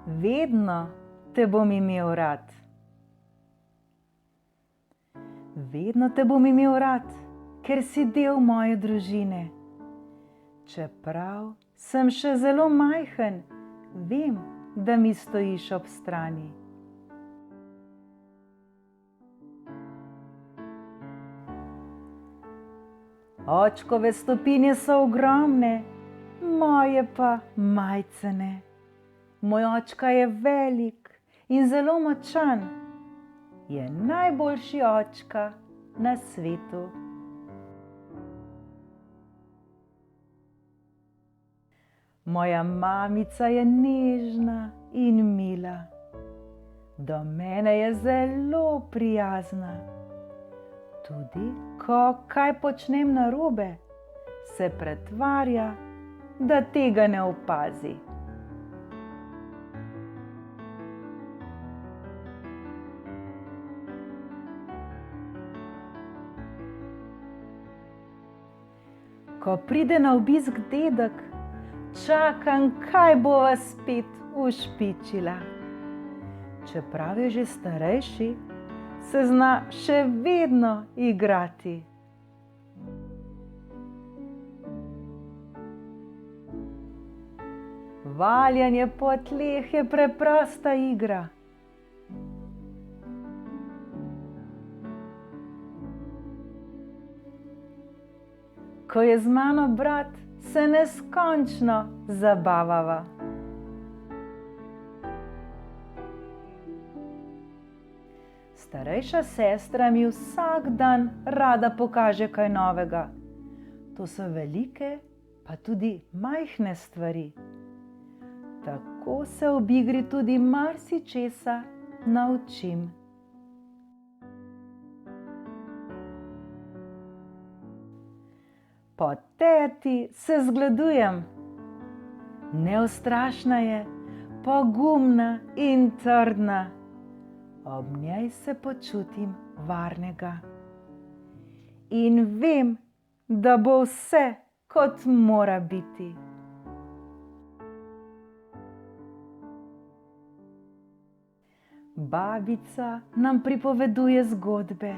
vedno te bom imel rad. Vedno te bom imel rad, ker si del moje družine. Čeprav sem še zelo majhen, vem, da mi stojiš ob strani. Očkove stopinje so ogromne, moje pa majcene. Moj očka je velik in zelo močan, je najboljši očka na svetu. Moja mamica je nežna in mila, do mene je zelo prijazna. Tudi ko kaj počnem narobe, se pretvarja, da tega ne opazi. Ko pride na obisk dedek, čakam, kaj bova spet ušpičila. Čeprav je že starejši, se zna še vedno igrati. Valjanje po tleh je preprosta igra. Ko je z mano brat, se neskončno zabavava. Starejša sestra mi vsak dan rada pokaže kaj novega. To so velike, pa tudi majhne stvari. Tako se ob igri tudi marsičesa naučim. Po teti se zgledujem. Neustrašna je, pogumna in trdna. Ob njej se počutim varnega. In vem, da bo vse, kot mora biti. Babica nam pripoveduje zgodbe,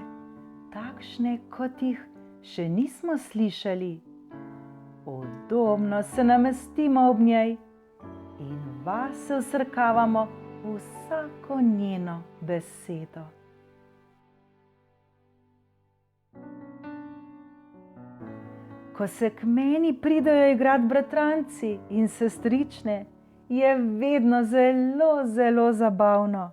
takšne, kot jih še nismo slišali. Udobno se namestimo ob njej in vase vsrkavamo vsako njeno besedo. Ko se k meni pridejo igrat bratranci in sestrične, je vedno zelo, zelo zabavno.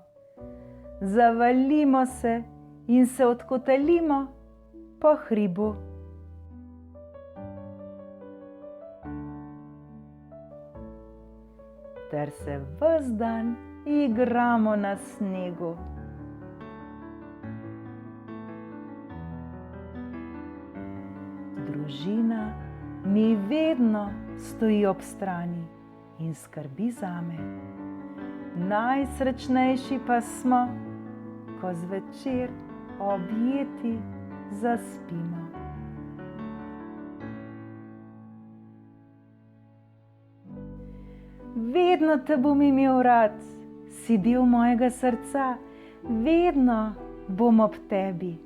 Zavalimo se in se odkotalimo po hribu. Ter se ves dan igramo na snegu. Družina mi vedno stoji ob strani in skrbi zame. Najsrečnejši pa smo, ko zvečer objeti zaspimo. Vedno te bom imel rad, si del mojega srca, vedno bom ob tebi.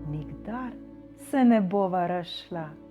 Nikdar se ne bova razšla.